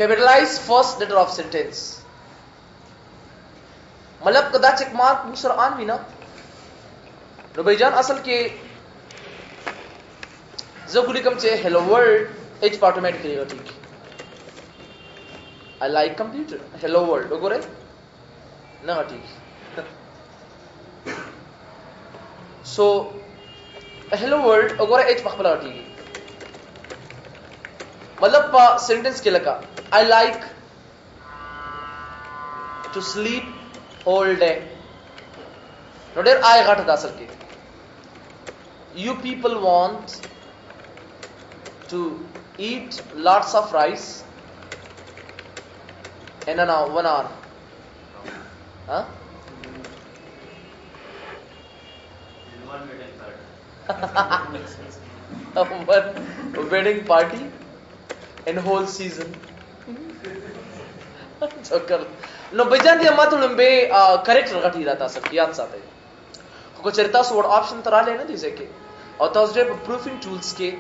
capitalize first letter of sentence. मतलब कदा check mark मुसर आन भी ना नो भाईजान असल के जगुली कम चे हेलो वर्ल्ड एच ऑटोमेटिकली ठीक I like computer hello world ओगोरे ना ठीक सो हेलो वर्ल्ड ओगोरे एच पखला ठीक मतलब सेंटेंस के लगा I like to sleep all day. No dear I got the asal ke. You people want to eat lots of rice in an hour, 1 hour. Huh? One wedding party in whole season. Joker. No bajan dia matul lembe character gati rata sab याद साथे को चरिता so option तरा लेना दिसे के और Thursday proofing tools के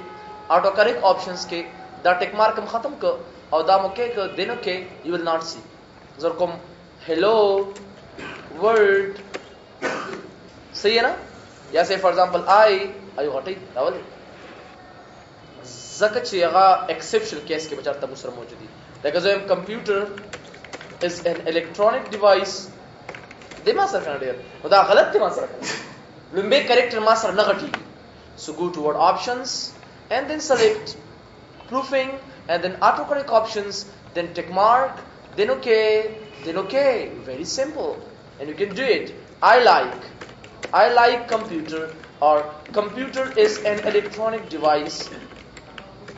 auto correct options के द टिक मार्क हम खत्म कर और द मोके के देनो के यू विल नॉट सी जरकम हेलो वर्ल्ड सही है ना या से फॉर एग्जांपल आई गटी दावल जकचिगा एक्सेप्शन केस के बचार तब उसर मौजूदी लाइक जो computer is an electronic device de master kana der oda galat de master kana lumbe character master na gati so go to word options and then select proofing and then autocorrect options then tick mark then okay very simple and you can do it I like computer or computer is an electronic device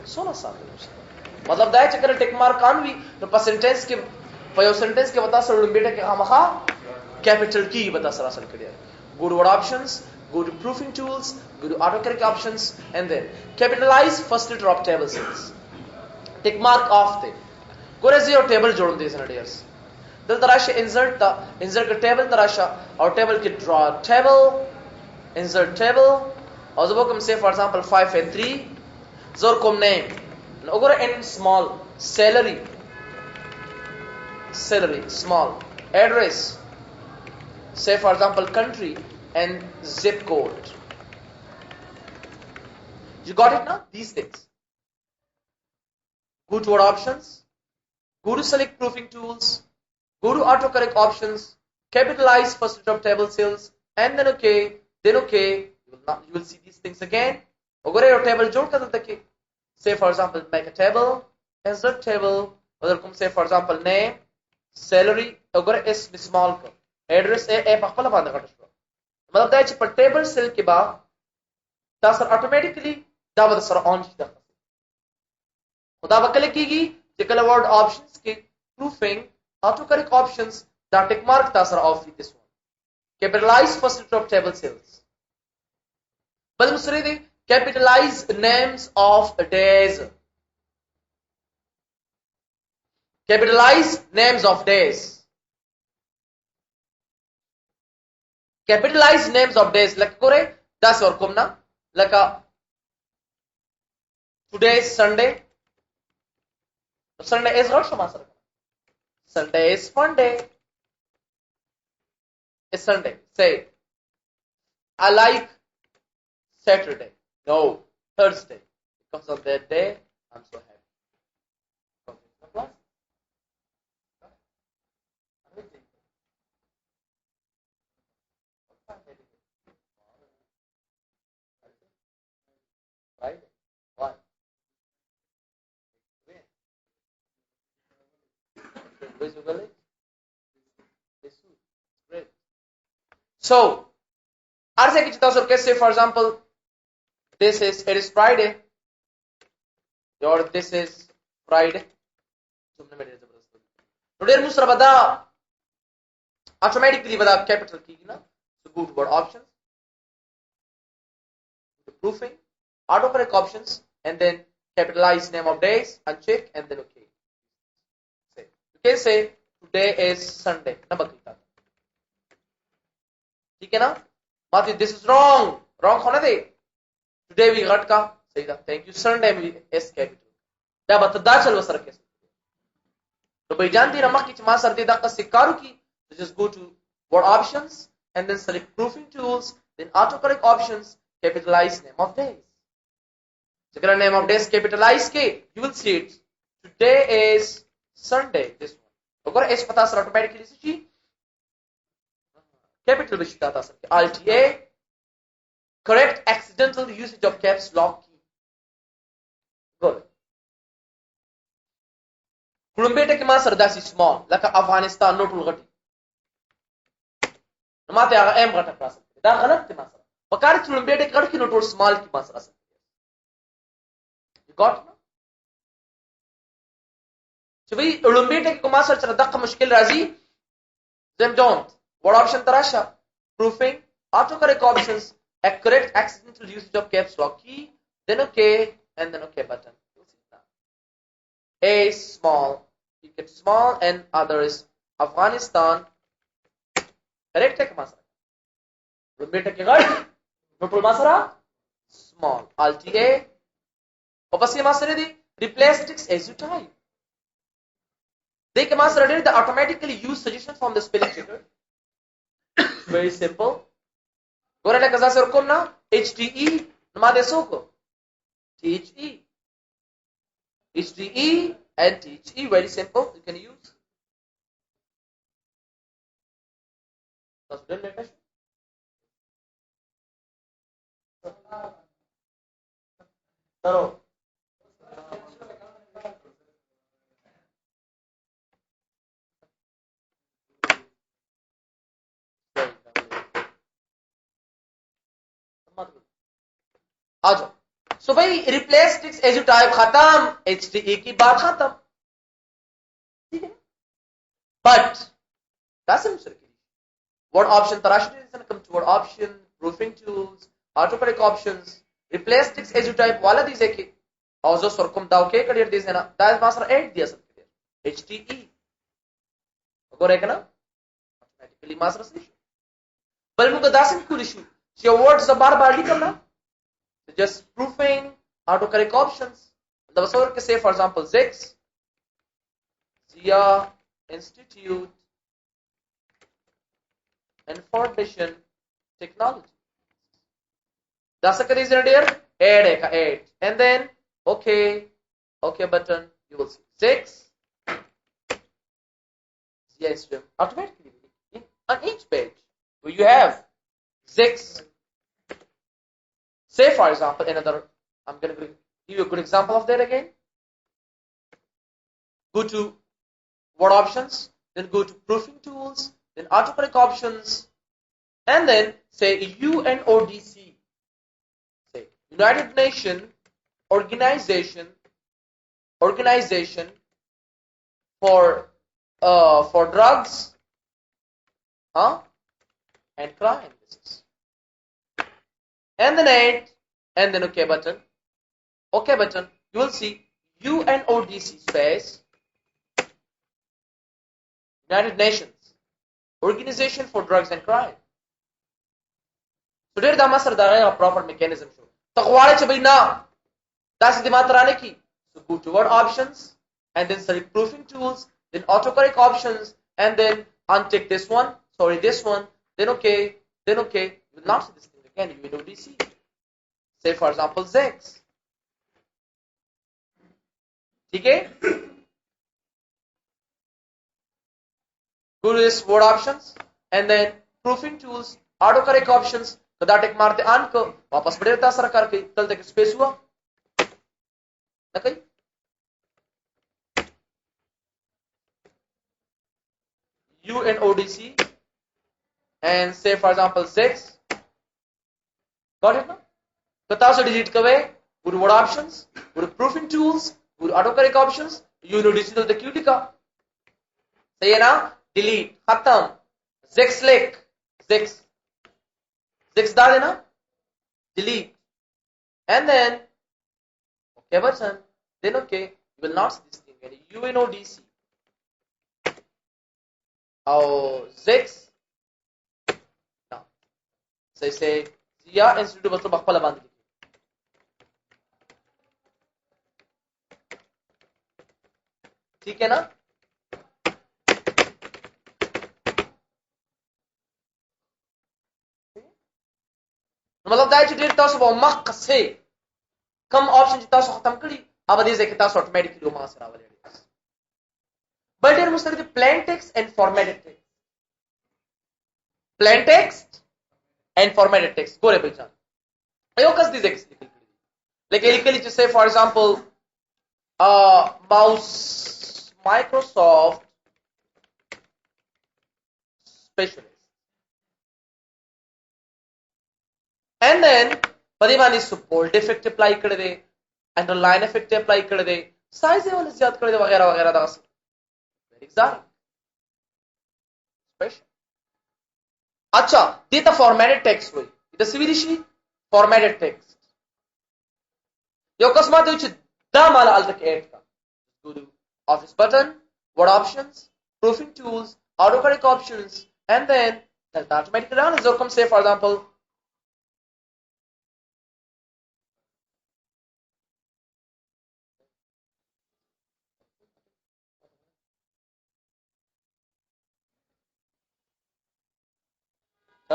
so na sabe मतलब दाय चक्कर tick mark कान भी तो percentage के पयो sentence के बता sir बेटा के हमहा कैपिटल की बता सरासर career go to word options go to proofing tools go to autocorrect options and then capitalize first letter of table sales tick mark off the gore zero table जोड़ दे सन dears दल तराशा insert का table तराशा और table के draw table insert table और जब हम से for example 5 and 3 जोर कोम name ओगोरे in small salary small address say for example country and zip code you got it now these things go to word options go to select proofing tools go to autocorrect options capitalize first letter of table sales and then okay you will see these things again ogore your table jod kar deke say for example make a table insert table other come say for example name salary अगर S small को address ए पखला बांध काट show मतलब that पर table cell के बाद दा सर ऑटोमेटिकली दावत सर ऑन दा खुदा बकले कीगी जेकल वर्ड ऑप्शंस के प्रूफिंग ऑटो करेक्ट ऑप्शंस दा टिक मार्क दा सर off this one capitalise first letter of table cells बल मुसरे दे capitalise names of days capitalize names of days capitalize names of days like kore das or komna like today is sunday is what shamasar sunday is fun day is sunday say I like saturday no thursday because of that day I'm so happy right? Why? Basically, great. So, arse ki chita sur say for example, it is Friday, or this is Friday. Today musra bada automatically bada capital key na. So go to word options, proofing. Autocorrect options and then capitalize name of days uncheck and then okay say you can say today is Sunday na bakita ठीक है ना माती this is wrong होने दे today we got का सही था thank you Sunday we is capital क्या बता चल वो सर कैसे نو په جان دي رمخ چې ما سره دې دغه سکارو کی just go to word options and then select proofing tools, then autocorrect options, capitalize name of days. So name of days capitalize ke you will see it. Today is Sunday. This one. अगर इस पता sir automatically see capital which data sir Alt A correct accidental usage of caps lock key. Good. कुलंबेटे के मां सरदासी small लका Afghanistan note उलगटी माते هغه ام غټه کړه دا غلط دی مثلا پکار چې لومبېټه کړ کې نو ټول سمال کی مثلا you got چې وی لومبېټه کې کومه سره دغه مشکل راځي them don't what option تراشه proofing autocorrect options correct accidental usage of caps lock key then okay and then okay button you'll see that a small you get small and other is Afghanistan correct है कमा सरा लंबेटा के गाड़ी नोटल मासरा small alt A और बस ये मासरे दी replace text as you type देख मासरा did the automatically use suggestion from the spelling checker very simple गोरे ले कजा से रखो ना HTE नमा देसो को THE HTE and THE very simple you can use That's good question. Taro. आ जाओ सो भाई replace text as you type खत्म HTE की बात खत्म ठीक है बट कसम से word option tarashid is going to come to word option proofing tools autocorrect options replace text as you type wala these ke also sorkum daw ke career these na that master 8 diya sakte HTE agora ek na automatically master se bal mu dasim kul issue your words bar bar likhna just proofing autocorrect options the wasor ke say for example Zia Institute Information Technology. That's the reason dear. Add and then okay button. You will see 6. Yes, automatically on each page where you have 6. Say for example another. I'm going to give you a good example of that again. Go to word options, then go to proofing tools. Then autocorrect options and then say UNODC say United Nations organization for drugs and crime and then 8 and then okay button you will see UNODC space United Nations Organization for Drugs and Crime. So, there is a proper mechanism. So, that's the key. So, go to word options and then select proofing tools, then autocorrect options, and then untick this one, then okay. You will not see this thing again. You will see. Say, for example, Zex. Okay? Go to this word options and then proofing tools, autocorrect options. तो that एक मारते आन को वापस बढ़े रहता sir करके कल तक स्पेस हुआ ना कहीं UNODC and say for example 6 got it now तो ताऊ से डिलीट कवे go to word options go to proofing tools go to autocorrect options UNODC तो क्यों लिखा सही है ना delete खत्म 6 लिख 6 डाल देना delete and then okay button then okay you will not see this thing again UNODC oh 6 now so I say Zia Institute मतलब बखपला बांध ली ठीक है ना مطلب دا چې ډیر تاسو به مخکې کم آپشن چې تاسو ختم کړي هغه دې ځکه تاسو اتوماتیکلی لوما سره راولي بل ډیر مستند plain text and formatted text plain text and formatted text ګوره بل ځان یو کس دې ځکه لیکل لکه لیکلی چې say for example mouse Microsoft specialist and then پدې باندې support effect apply کړی دی underline effect apply کړی دی size یې ول زیات کړی دی وغیرہ وغیرہ دا څه very exotic special اچھا دې ته formatted text وایي د سوي شي formatted text یو قسم ته چې دا مال الته اډ کا go to office button word options proofing tools autocorrect options and then that automatically runs or come say for example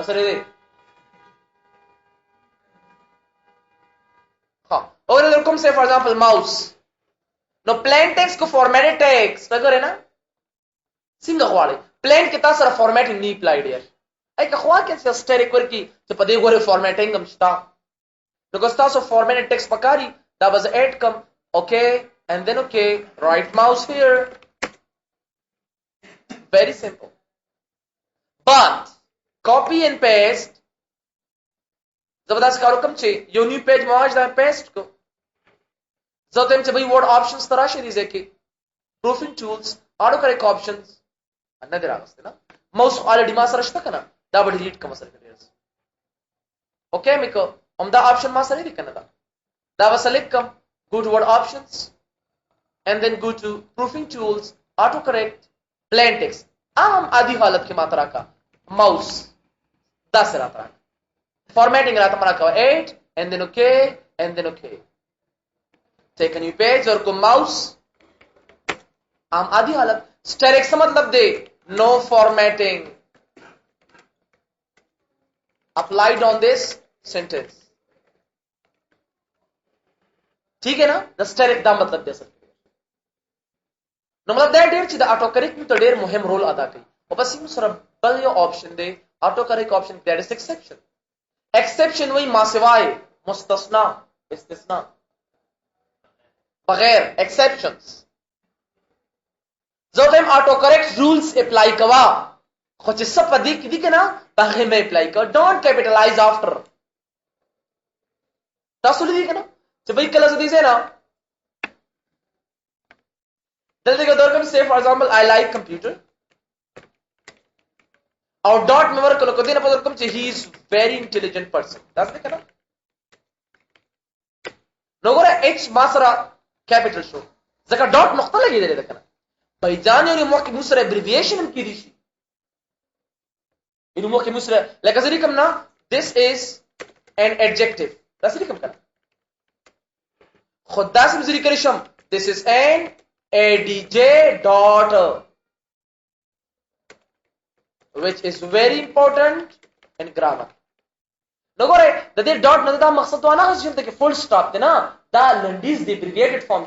سره دی ها اور کوم say for example mouse نو plain text کو formatted text وګورئ نه څنګه غواړي plain کې تاسو سره formatting نه اپلایډ یې اې که خوا کې چې سټریک ورکی چې په دې غوړي formatting هم شته نو که تاسو formatted text پکاري دا was add come okay and then okay right mouse here very simple but copy and paste زبردست کارو کوم چې یو نیو پیج ماج دا پیسټ کو زه ته چې به ورډ آپشنز تراشي دي ځکه پروفینګ ټولز اټو کریکټ آپشنز ان نه راغسته نه ماوس الریډي ما سره شته کنه دا به ډیلیټ کوم سره کړی اوکې میکو هم دا آپشن ما سره دی کنه دا به سلیکټ کوم go to word options and then go to proofing tools auto correct plain text عام عادي حالت کې ما ترا کا mouse دا سره ترا formatting راته مرا کا 8 and then okay and then okay take a new page और को mouse عام عادي حالت steric से मतलब दे no formatting applied on this sentence ठीक है ना د steric دا مطلب دے سکتے نو مطلب دا ډیر چې د auto correct ته ډیر مهم رول ادا کوي او بس یو سره بل یو آپشن دی auto correct option that is exception exception وای ما سوای مستثنا استثناء بغیر exceptions زه هم auto correct rules apply کوا خو چې څه پدې کې دي کنه هغه مې apply کا don't capitalize after تاسو لري کنه چې به کله زه دې نه دلته کې دور کوم say for example I like computer or dot में ورک کو دینه په کوم چې he is very intelligent person تاسو دې کنه نو ګوره h ما سره capital شو ځکه dot نقطه لګیدل ده کنه بایجان یو موږ کې سره abbreviation هم کړی شي انو موږ کې سره لکه ځری کوم نه this is an adjective تاسو دې کوم کنه خدا سے ذکر کرشم this is an adj dot which is very important in grammar نو ګوره د دې ډاټ نه دا مقصد ونه هڅه چې فول سټاپ دی نه دا لنډیز دی abbreviated form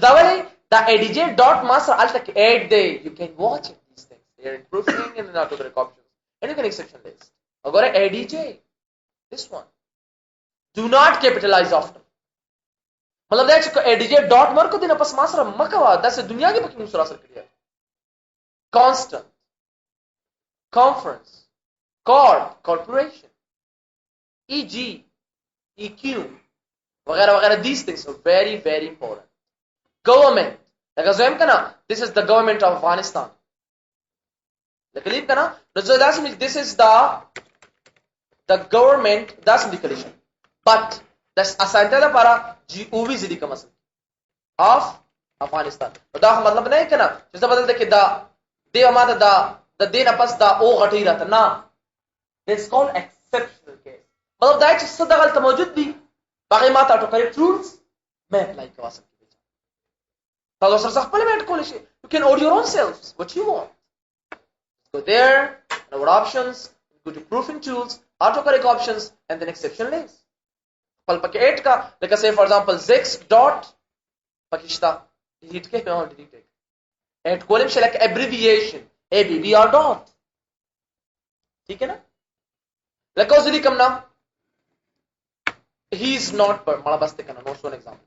دا ولی دا adj dot master alta کې add دی you can watch it these things they are improving in the autocorrect options and you can exception list ګوره adj this one do not capitalize after मतलब دا چې adj dot ورکو دینه پس ما سره مکوا دا سه دنیا کې پکې مسره سره کړی constant conference corporation eg eq वगैरह वगैरह these things are very very important government لکه زم کنه this is the government of Afghanistan لکه لیپ کنه نو زه داسې this is the government داسې لیکل but that's assigned لپاره gov زدي کوم اصل of Afghanistan دا مطلب نه کنه چې څه بدل کې دا دی ماته دا د دینه پس دا او غټی راته نه it's called exceptional case مطلب دا چې څه د غلط موجود دي باقي ماته auto correct rules مې اپلای کوم تاسو سره خپل مې کول شي you can order your own selves what you want go there and what options go to proofing tools, autocorrect options, and then exception list. पल पके 8 का, like say for example, Zex dot Pakishta, delete के no delete it. And column select abbreviation, ABB or dot. ठीक है ना? Like उसली कम ना, he is not पर माला बस देखना, notes one example.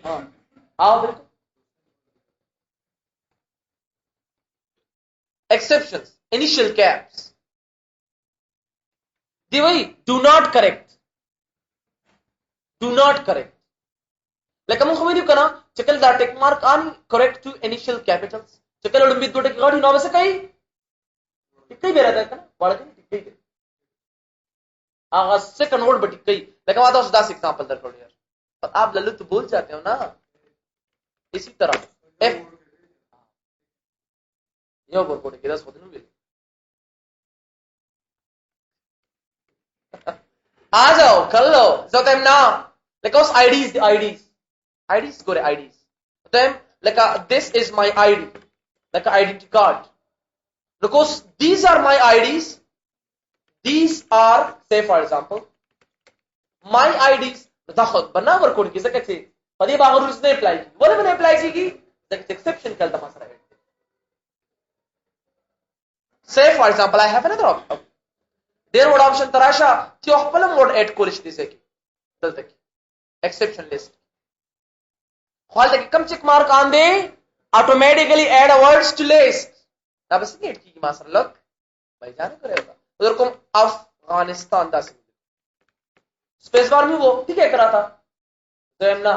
हाँ, आओ बिल्कुल. Exceptions, initial caps. वही do not correct. Do not correct. Like हम खबर कना चकल दा tick mark on correct to initial capitals. चकल उड़म बिद टेक गाड़ी नौ में से कई टिक्की बेरा था कना वाला कहीं टिक्की आगाज से कन्वर्ट बटी कई. like हम आता 10 एग्जांपल दर करो यार. पर आप लल्लू तो बोल जाते हो ना. इसी तरह F यो बोल कोड के 10 खुद नहीं आ जाओ कर लो. so them now like us IDs go to IDs them like this is my ID like an identity card because these are my IDs, these are say for example my IDs दाखल बना वर code किसे कहते हैं पदी बाग rules ने apply की वो मैंने अप्लाई की दैट एक्सेप्शन कल तमाशा है. say for example I have another option there would option tarasha त्यो खपल मोड ऐड कोलिश दिसे की दलते की exception list खाल तक कम चेक मार्क आन दे automatically add a words to list ना बस नेट की मासर लग भाई जाने करेगा उधर को अफगानिस्तान दा स्पेस बार में वो ठीक है करा था तो हम ना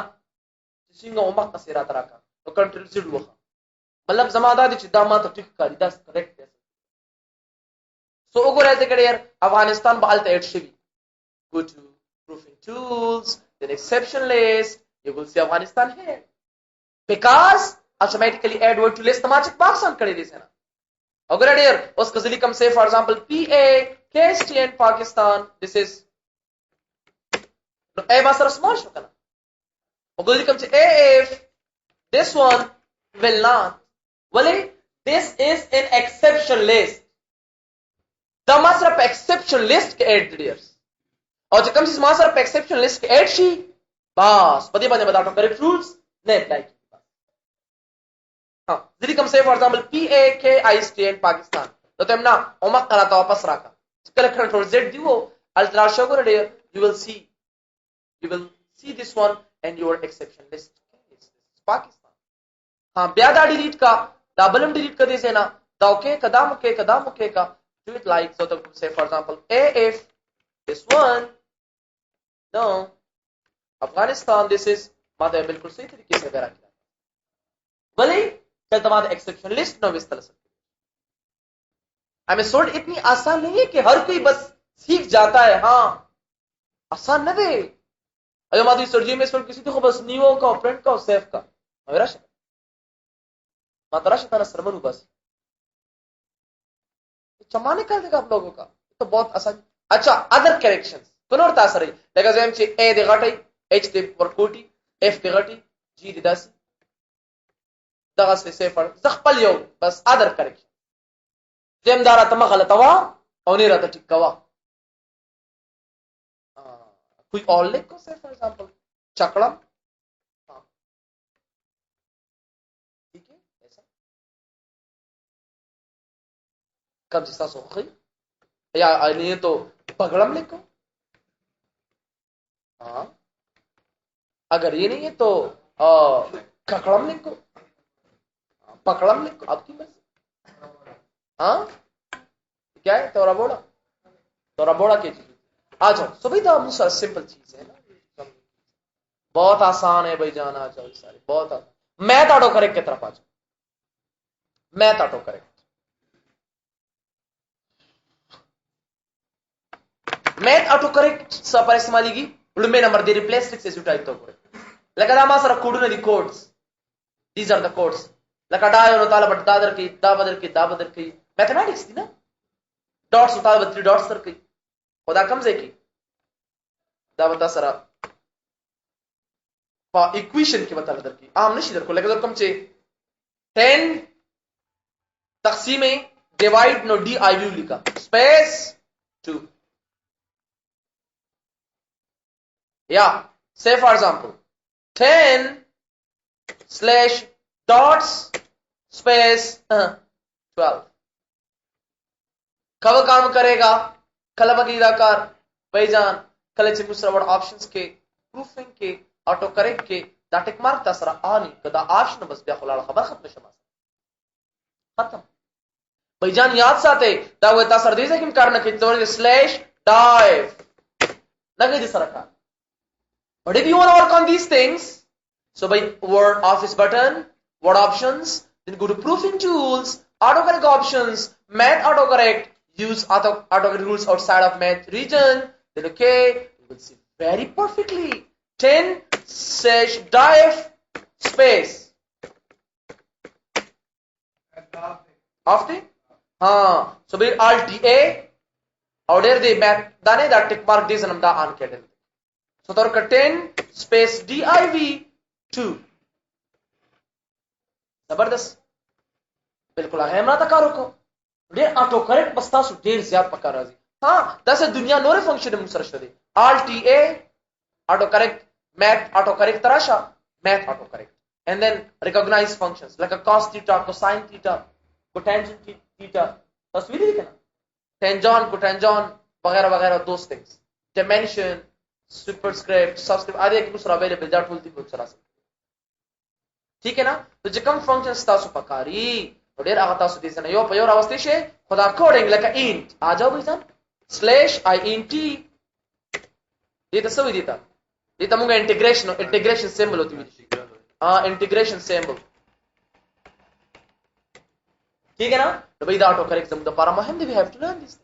सिंगा उमक का सेरा तरह का तो कंट्री से हुआ मतलब जमादा दी चिदामा तो ठीक का दैट्स करेक्ट है. so उगो रहते करे यार अफगानिस्तान बालते ऐड शिवी go to proofing tools then exception list you will see Afghanistan here because automatically add word to list तमाचिक पाकिस्तान करे दिसे ना अगर यार उस कजली कम से for example PA KSTN Pakistan this is no a master small show करना अगर कम से AF this one will not well this is an exception list the master of exception list के add leaders और जब कम से मास्टर पे exception list के add she बस पदी बने बताता हूं करेक्ट रूल्स ने अप्लाई की बस. हां जरी कम से फॉर एग्जांपल PAKISTN पाकिस्तान तो तुम ना उमक कराता वापस रखा करेक्ट कंट्रोल Z दियो अल्ट्रा शो कर दे you will see this one and your exception list Pakistan. हां ब्यादा डिलीट का डबल डिलीट कर दे से ना दाओके कदम के का do it like so to say for example AF this one no Afghanistan this is माता बिल्कुल सही तरीके से बेरा किया भले चल तुम्हारा एक्सेप्शन लिस्ट नो विस्तार से हमें सोल्ड इतनी आसान नहीं है कि हर कोई बस सीख जाता है. हाँ आसान न दे अरे माधुरी सर्जी में सोल्ड किसी को बस न्यू का प्रिंट का सेफ का मेरा शक मातरा शताना सरमन बस चमा निकाल देगा आप लोगों का तो बहुत आसान. अच्छा अदर करेक्शंस कनोर तासरी लेगा जेम ची ए दे गटई एच दे वर्कोटी एफ दे गटी जी दे दासी दगा से सेफर जखपल यो बस अदर करेक्शन जेम दारा तम गलतवा और नहीं रहता ठीक कवा कोई और लिख को से फॉर एग्जांपल चकड़म ठीक है ऐसा कब जिसका सोखी या नहीं तो पगड़म लिखो. हाँ अगर ये नहीं है तो ककड़म लिखो पकड़म लिखो आपकी मर्जी. हाँ क्या है तोरा बोड़ा की चीज आ जाओ. सो भाई तो मुझे सिंपल चीज है ना बहुत आसान है भाई जाना आ जाओ सारे बहुत आसान. मैथ ऑटो करेक्ट की तरफ आ जाओ. Math auto correct math auto correct सपर इस्तेमाल की उड़मे नंबर दे रिप्लेस सिक्स एस टाइप तो करे लगा दामा सर कोड ने codes these are the codes लगा डायो नो ताला बट दादर की दाबदर की मैथमेटिक्स थी ना डॉट्स उतार बत्ती डॉट्स सर की खुदा कम से की दा बता सर इक्वेशन की बता दर की आम नशी दर को लगा कम से 10 तकसीम divide no D I V लिखा स्पेस 2 या say for example 10 slash dots space 12 कब काम करेगा कल बगीदाकार भाईजान कल मुसरवड़ ऑप्शंस के प्रूफिंग के ऑटो करेक्ट के दा टिक मार्क तसरा आनी कदा ऑप्शन बस बिया खुला खबर खत्म शमा खत्म भाईजान याद साथे दा वो तसर दीजे किम करना के तोर स्लैश डाइव नगे दिस रखा. But if you want to work on these things, so by Word Office button, Word options, then go to proofing tools, autocorrect options, math autocorrect, use autocorrect rules outside of math region, then okay, you will see very perfectly 10 slash div space. After? So by Alt A, order the math, dane that tick mark this and da on kedel. So there are 10 space div 2 जबरदस्त बिल्कुल अहमना तकारो को der auto correct बस्ता सु der ज्यादा पक्का राजी हां दस दुनिया नोरे फंक्शन मुसर shade alt a auto correct math auto correct tarasha math auto correct and then recognize functions like a cos theta cosine theta cotangent theta तस्वीर देखना tangent cotangent वगैरह वगैरह those things dimension superscript subscript आदि एक दूसरा available जा tool थी बहुत सारा ठीक है ना तो जकम फंक्शंस तासु पकारी डेर आगता सु दिसन यो पयोर अवस्थे से खुदा कोडिंग लाइक इंट आ जाओ भाईजान स्लैश int ये तो सब देता मुंगा इंटीग्रेशन सिंबल होती है हां इंटीग्रेशन सिंबल ठीक है ना तो भाई दा auto correct sum the para महम we have to learn this